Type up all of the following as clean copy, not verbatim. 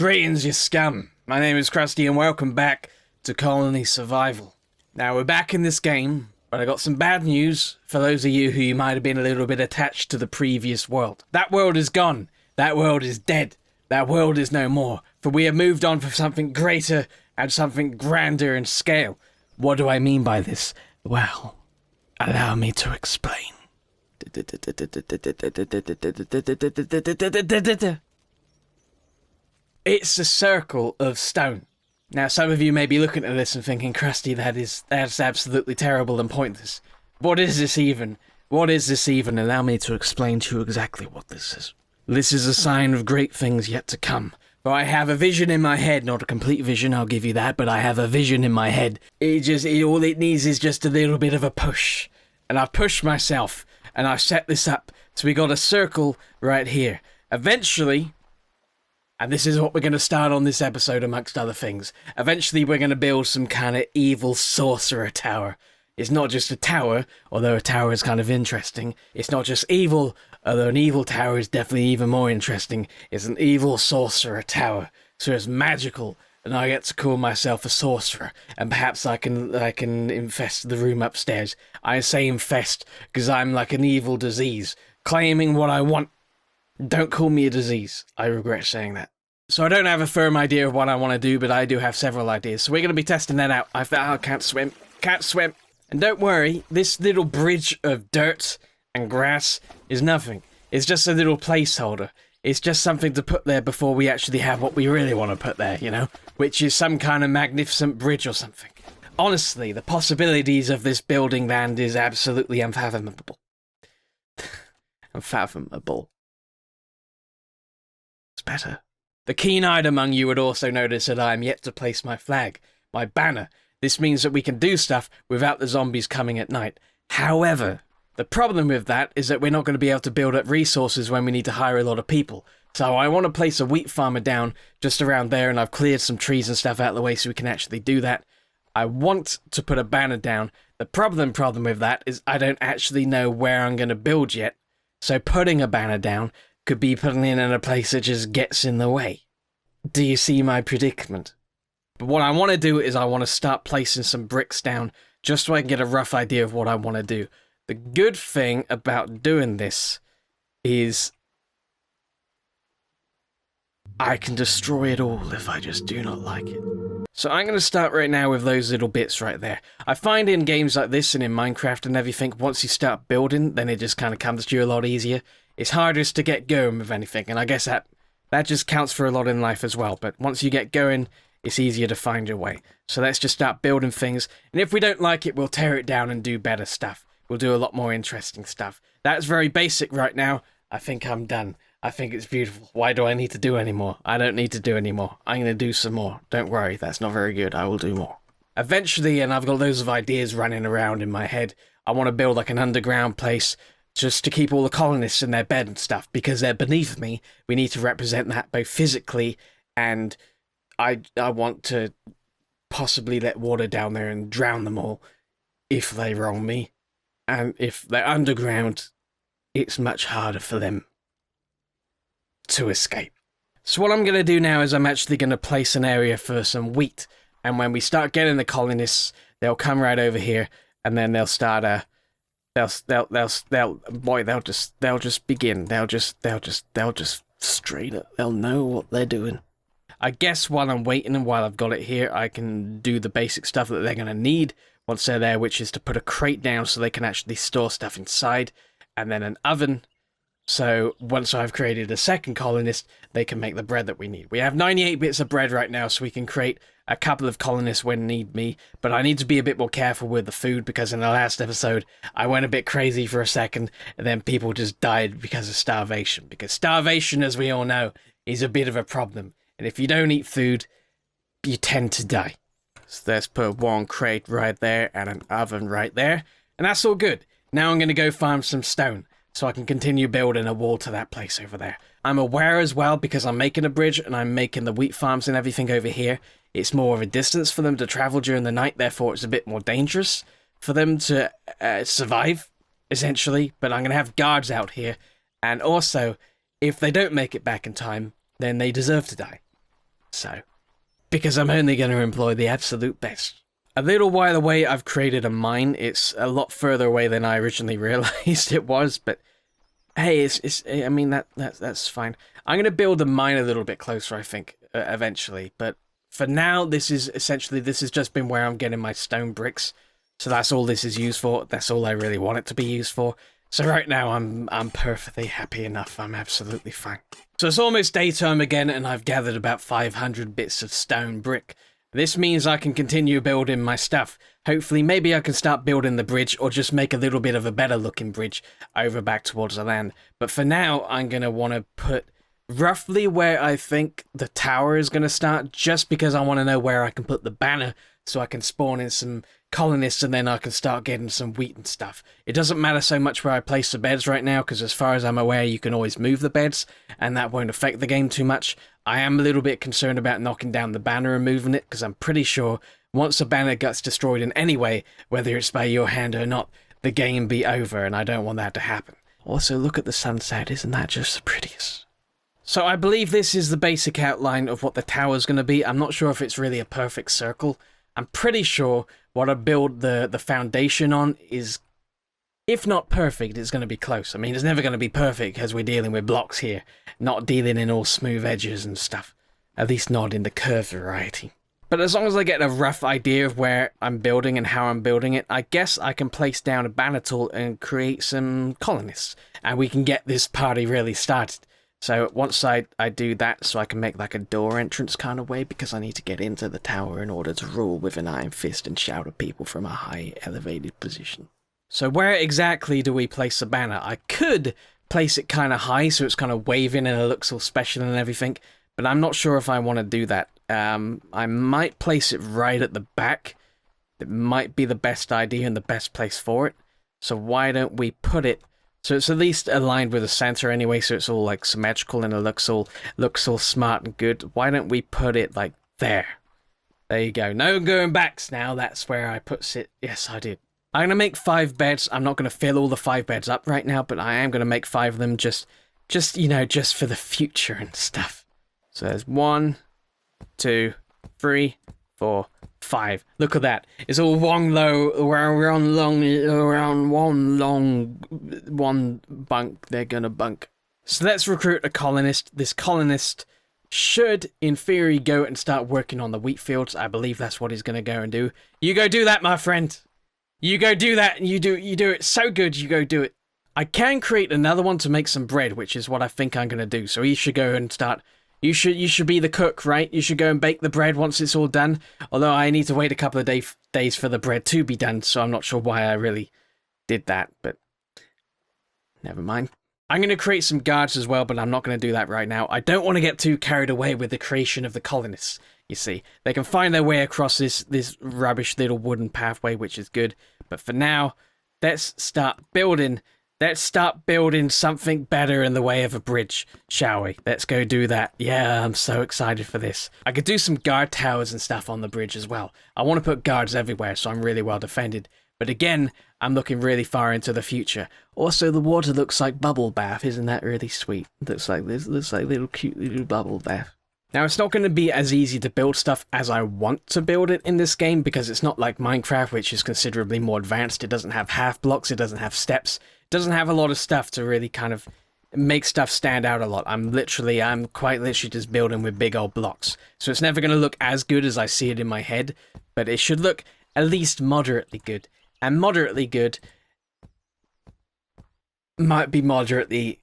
Greetings, you scum. My name is Crusty and welcome back to Colony Survival. Now, we're back in this game, but I got some bad news for those of you who might have been a little bit attached to the previous world. That world is gone. That world is dead. That world is no more. For we have moved on for something greater and something grander in scale. What do I mean by this? Well, allow me to explain. It's a circle of stone. Now, some of you may be looking at this and thinking, Crusty, that's absolutely terrible and pointless. What is this even? What is this even? Allow me to explain to you exactly what this is. This is a sign of great things yet to come. For I have a vision in my head, not a complete vision, I'll give you that, but I have a vision in my head. All it needs is just a little bit of a push. And I've pushed myself, and I've set this up. So we got a circle right here. Eventually, and this is what we're going to start on this episode amongst other things. Eventually we're going to build some kind of evil sorcerer tower. It's not just a tower, although a tower is kind of interesting. It's not just evil, although an evil tower is definitely even more interesting. It's an evil sorcerer tower. So it's magical, and I get to call myself a sorcerer. And perhaps I can infest the room upstairs. I say infest because I'm like an evil disease, claiming what I want. Don't call me a disease. I regret saying that. So I don't have a firm idea of what I want to do, but I do have several ideas. So we're going to be testing that out. I can't swim. Can't swim. And don't worry, this little bridge of dirt and grass is nothing. It's just a little placeholder. It's just something to put there before we actually have what we really want to put there, you know? Which is some kind of magnificent bridge or something. Honestly, the possibilities of this building land is absolutely unfathomable. Unfathomable. Better. The keen-eyed among you would also notice that I am yet to place my flag, my banner. This means that we can do stuff without the zombies coming at night. However, the problem with that is that we're not going to be able to build up resources when we need to hire a lot of people. So I want to place a wheat farmer down just around there, and I've cleared some trees and stuff out of the way so we can actually do that. I want to put a banner down. The problem with that is I don't actually know where I'm going to build yet. So putting a banner down could be putting it in a place that just gets in the way. Do you see my predicament? But what I want to do is I want to start placing some bricks down just so I can get a rough idea of what I want to do. The good thing about doing this is I can destroy it all if I just do not like it. So I'm going to start right now with those little bits right there. I find in games like this and in Minecraft and everything, once you start building, then it just kind of comes to you a lot easier. It's hardest to get going with anything, and I guess that just counts for a lot in life as well. But once you get going, it's easier to find your way. So let's just start building things, and if we don't like it, we'll tear it down and do better stuff. We'll do a lot more interesting stuff. That's very basic right now. I think I'm done. I think it's beautiful. Why do I need to do any more? I don't need to do any more. I'm going to do some more. Don't worry, that's not very good. I will do more. Eventually, and I've got loads of ideas running around in my head, I want to build like an underground place just to keep all the colonists in their bed and stuff, because they're beneath me. We need to represent that both physically, and I want to possibly let water down there and drown them all if they wrong me. And if they're underground, it's much harder for them to escape. So what I'm going to do now is I'm actually going to place an area for some wheat, and when we start getting the colonists, they'll come right over here, and then they'll start they'll just begin. They'll just straight up. They'll know what they're doing. I guess while I'm waiting and while I've got it here, I can do the basic stuff that they're going to need once they're there, which is to put a crate down so they can actually store stuff inside, and then an oven. So once I've created a second colonist, they can make the bread that we need. We have 98 bits of bread right now, so we can create a couple of colonists when need be. But I need to be a bit more careful with the food, because in the last episode, I went a bit crazy for a second, and then people just died because of starvation. Because starvation, as we all know, is a bit of a problem. And if you don't eat food, you tend to die. So let's put one crate right there and an oven right there. And that's all good. Now I'm going to go farm some stone, so I can continue building a wall to that place over there. I'm aware as well, because I'm making a bridge and I'm making the wheat farms and everything over here. It's more of a distance for them to travel during the night, therefore it's a bit more dangerous for them to survive, essentially. But I'm going to have guards out here, and also, if they don't make it back in time, then they deserve to die. so. Because I'm only going to employ the absolute best. A little while away, I've created a mine. It's a lot further away than I originally realized it was, but hey, I mean, that's fine. I'm going to build the mine a little bit closer, I think, eventually, but for now, this has just been where I'm getting my stone bricks. So that's all this is used for. That's all I really want it to be used for. So right now, I'm perfectly happy enough. I'm absolutely fine. So it's almost daytime again, and I've gathered about 500 bits of stone brick. This means I can continue building my stuff. Hopefully, maybe I can start building the bridge, or just make a little bit of a better looking bridge over back towards the land. But for now, I'm going to want to put roughly where I think the tower is going to start, just because I want to know where I can put the banner, so I can spawn in some colonists, and then I can start getting some wheat and stuff. It doesn't matter so much where I place the beds right now, because as far as I'm aware, you can always move the beds, and that won't affect the game too much. I am a little bit concerned about knocking down the banner and moving it, because I'm pretty sure once a banner gets destroyed in any way, whether it's by your hand or not, the game be over, and I don't want that to happen. Also, look at the sunset, isn't that just the prettiest? So I believe this is the basic outline of what the tower's going to be. I'm not sure if it's really a perfect circle. I'm pretty sure what I build the foundation on is, if not perfect, it's going to be close. I mean, it's never going to be perfect because we're dealing with blocks here, not dealing in all smooth edges and stuff. At least not in the curved variety. But as long as I get a rough idea of where I'm building and how I'm building it, I guess I can place down a banner tool and create some colonists. And we can get this party really started. So once I do that, so I can make like a door entrance kind of way, because I need to get into the tower in order to rule with an iron fist and shout at people from a high elevated position. So where exactly do we place the banner? I could place it kind of high so it's kind of waving and it looks all special and everything, but I'm not sure if I want to do that. I might place it right at the back. It might be the best idea and the best place for it. So why don't we put it so it's at least aligned with the center anyway, so it's all like symmetrical and it looks all smart and good. Why don't we put it like there? There you go. No going backs now. That's where I put it. Yes, I did. I'm gonna make 5 beds. I'm not gonna fill all the 5 beds up right now, but I am gonna make 5 of them just you know, just for the future and stuff. So there's 1, 2, 3, 4, 5. Look at that. It's all one bunk. They're gonna bunk. So let's recruit a colonist. This colonist should, in theory, go and start working on the wheat fields. I believe that's what he's gonna go and do. You go do that, my friend. You go do that, and you do it so good. You go do it. I can create another one to make some bread, which is what I think I'm gonna do. So he should go and start. You should be the cook, right? You should go and bake the bread once it's all done. Although I need to wait a couple of days for the bread to be done, so I'm not sure why I really did that, but never mind. I'm going to create some guards as well, but I'm not going to do that right now. I don't want to get too carried away with the creation of the colonists, you see. They can find their way across this rubbish little wooden pathway, which is good. But for now, let's start building something better in the way of a bridge, shall we? Let's go do that. Yeah, I'm so excited for this. I could do some guard towers and stuff on the bridge as well. I want to put guards everywhere, so I'm really well defended. But again, I'm looking really far into the future. Also, the water looks like bubble bath. Isn't that really sweet? Looks like little cute little bubble bath. Now, it's not going to be as easy to build stuff as I want to build it in this game, because it's not like Minecraft, which is considerably more advanced. It doesn't have half blocks, it doesn't have steps, it doesn't have a lot of stuff to really kind of make stuff stand out a lot. I'm quite literally just building with big old blocks. So it's never going to look as good as I see it in my head, but it should look at least moderately good. And moderately good might be moderately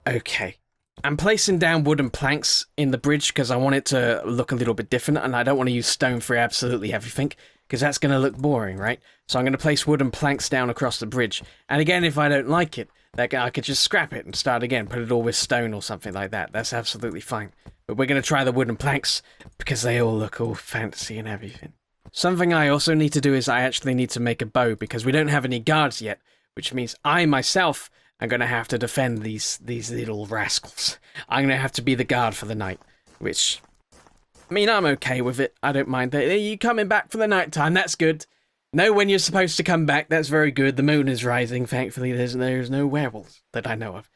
okay. I'm placing down wooden planks in the bridge because I want it to look a little bit different, and I don't want to use stone for absolutely everything, because that's going to look boring, right? So I'm going to place wooden planks down across the bridge. And again, if I don't like it, I could just scrap it and start again, put it all with stone or something like that. That's absolutely fine. But we're going to try the wooden planks because they all look all fancy and everything. Something I also need to do is I actually need to make a bow, because we don't have any guards yet, which means I myself am going to have to defend these little rascals. I'm going to have to be the guard for the night, which, I mean, I'm okay with it. I don't mind. You coming back for the night time, that's good. Know when you're supposed to come back, that's very good. The moon is rising, thankfully there's no werewolves that I know of.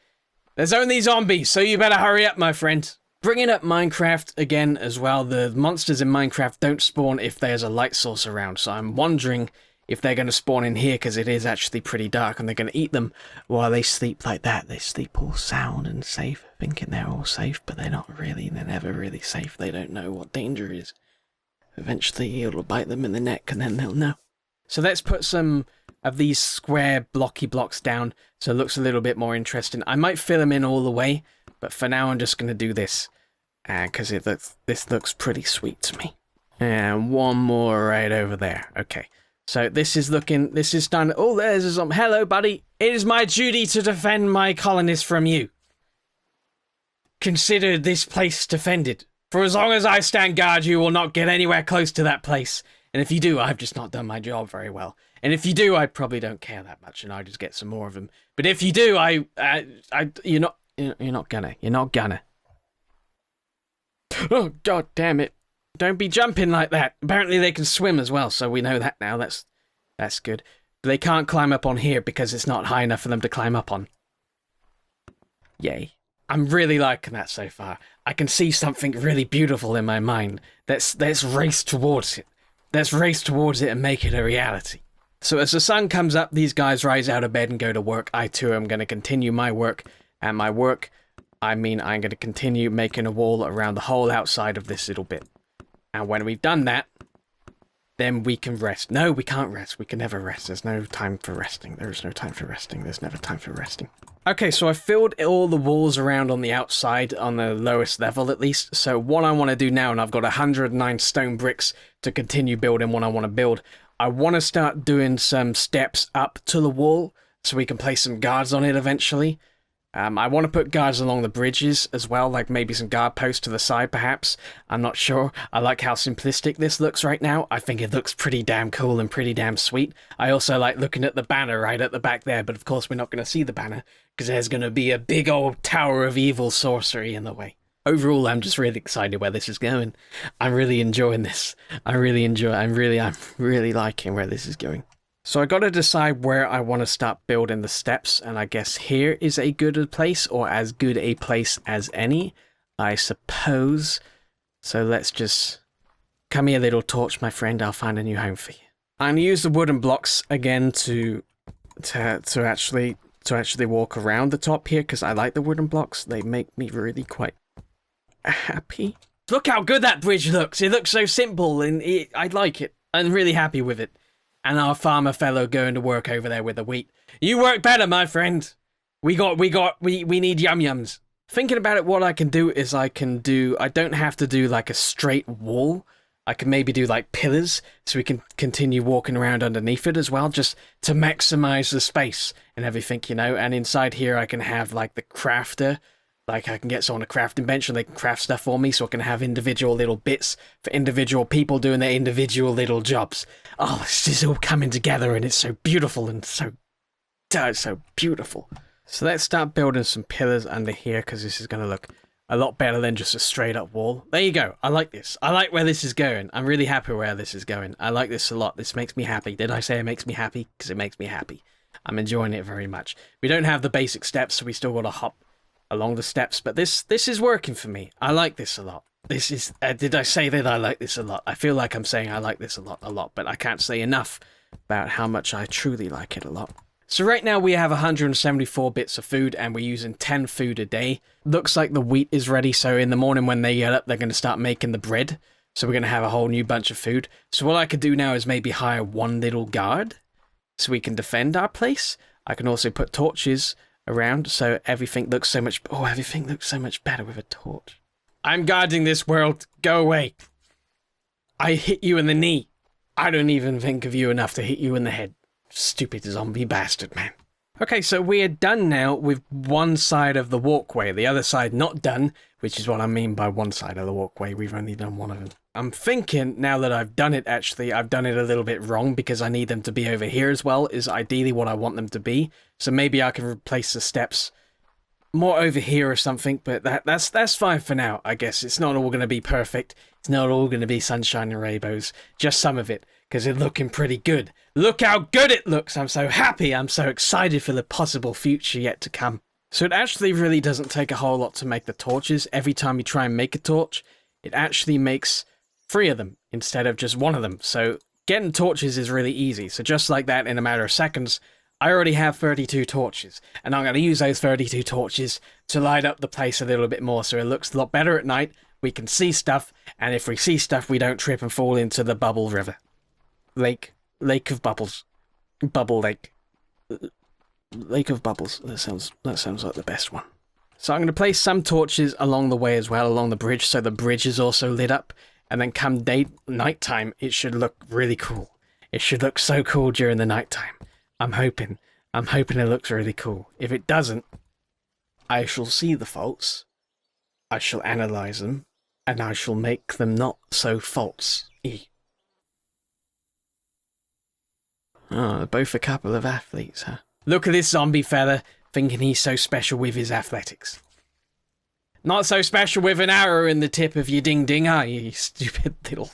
There's only zombies, so you better hurry up, my friend. Bringing up Minecraft again as well, the monsters in Minecraft don't spawn if there's a light source around, so I'm wondering if they're going to spawn in here because it is actually pretty dark and they're going to eat them while they sleep like that. They sleep all sound and safe, thinking they're all safe, but they're not really. They're never really safe. They don't know what danger is. Eventually it'll bite them in the neck and then they'll know. So let's put some of these square blocky blocks down so it looks a little bit more interesting. I might fill them in all the way, but for now I'm just going to do this because this looks pretty sweet to me. And one more right over there. Okay. So this is done. Oh, there's a zombie. Hello, buddy. It is my duty to defend my colonists from you. Consider this place defended. For as long as I stand guard, you will not get anywhere close to that place. And if you do, I've just not done my job very well. And if you do, I probably don't care that much, and I just get some more of them. But if you do, you're not gonna. Oh, god damn it. Don't be jumping like that. Apparently they can swim as well, so we know that now. That's good. But they can't climb up on here because it's not high enough for them to climb up on. Yay. I'm really liking that so far. I can see something really beautiful in my mind. Let's race towards it. Let's race towards it and make it a reality. So as the sun comes up, these guys rise out of bed and go to work. I too am going to continue my work. And my work, I mean I'm going to continue making a wall around the whole outside of this little bit. And when we've done that, then we can rest. No, we can't rest. We can never rest. There's no time for resting. There is no time for resting. There's never time for resting. Okay, so I filled all the walls around on the outside, on the lowest level at least. So what I want to do now, and I've got 109 stone bricks to continue building what I want to build, I want to start doing some steps up to the wall so we can place some guards on it eventually. I want to put guards along the bridges as well, like maybe some guard posts to the side perhaps. I'm not sure. I like how simplistic this looks right now. I think it looks pretty damn cool and pretty damn sweet. I also like looking at the banner right at the back there, but of course we're not going to see the banner because there's going to be a big old tower of evil sorcery in the way. Overall, I'm just really excited where this is going. I'm really enjoying this. I'm really liking where this is going. So I got to decide where I want to start building the steps, and I guess here is a good place, or as good a place as any, I suppose. So let's just... Come here, little torch, my friend. I'll find a new home for you. I'm going to use the wooden blocks again to actually walk around the top here, because I like the wooden blocks. They make me really quite happy. Look how good that bridge looks. It looks so simple, and I like it. I'm really happy with it. And our farmer fellow going to work over there with the wheat. You work better, my friend. We need yum-yums. Thinking about it, what I can do is I don't have to do like a straight wall. I can maybe do like pillars so we can continue walking around underneath it as well, just to maximize the space and everything, you know. And inside here I can have like the crafter. Like, I can get someone a crafting bench and they can craft stuff for me, so I can have individual little bits for individual people doing their individual little jobs. Oh, this is all coming together and it's so beautiful and so beautiful. So let's start building some pillars under here, because this is going to look a lot better than just a straight up wall. There you go. I like this. I like where this is going. I'm really happy where this is going. I like this a lot. This makes me happy. Did I say it makes me happy? Because it makes me happy. I'm enjoying it very much. We don't have the basic steps, so we still got to hop along the steps, but this is working for me. I like this a lot. This is did I say that I like this a lot? I feel like I'm saying I like this a lot, but I can't say enough about how much I truly like it a lot. So right now we have 174 bits of food, and we're using 10 food a day. Looks like the wheat is ready, so in the morning when they get up, they're going to start making the bread. So we're going to have a whole new bunch of food. So what I could do now is maybe hire one little guard so we can defend our place. I can also put torches around, so everything looks so much better with a torch. I'm guarding this world. Go away. I hit you in the knee. I don't even think of you enough to hit you in the head. Stupid zombie bastard, man. Okay, so we are done now with one side of the walkway. The other side not done, which is what I mean by one side of the walkway. We've only done one of them. I'm thinking, now that I've done it, actually, I've done it a little bit wrong, because I need them to be over here as well, is ideally what I want them to be. So maybe I can replace the steps more over here or something, but that's fine for now, I guess. It's not all going to be perfect. It's not all going to be sunshine and rainbows. Just some of it, because it's looking pretty good. Look how good it looks! I'm so happy! I'm so excited for the possible future yet to come. So it actually really doesn't take a whole lot to make the torches. Every time you try and make a torch, it actually makes 3 of them instead of just 1 of them. So getting torches is really easy. So just like that, in a matter of seconds, I already have 32 torches. And I'm going to use those 32 torches to light up the place a little bit more so it looks a lot better at night. We can see stuff, and if we see stuff, we don't trip and fall into the bubble river. Lake of bubbles. Bubble lake. Lake of bubbles. That sounds like the best one. So I'm going to place some torches along the way as well, along the bridge, so the bridge is also lit up. And then come nighttime, it should look really cool. It should look so cool during the nighttime. I'm hoping it looks really cool. If it doesn't, I shall see the faults, I shall analyze them, and I shall make them not so faults-y. Oh, both a couple of athletes, huh? Look at this zombie fella, thinking he's so special with his athletics. Not so special with an arrow in the tip of your ding-ding, are you, you stupid little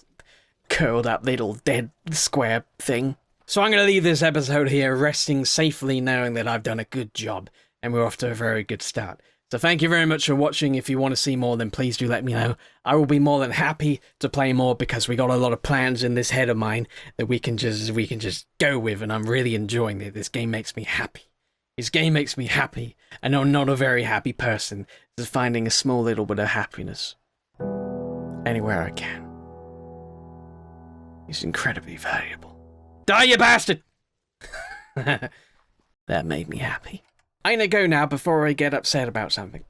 curled-up little dead square thing? So I'm going to leave this episode here resting safely knowing that I've done a good job, and we're off to a very good start. So thank you very much for watching. If you want to see more, then please do let me know. I will be more than happy to play more because we got a lot of plans in this head of mine that we can just go with, and I'm really enjoying it. This game makes me happy. This game makes me happy, and I'm not a very happy person. Just finding a small little bit of happiness anywhere I can is incredibly valuable. Die, you bastard! That made me happy. I'm gonna go now before I get upset about something.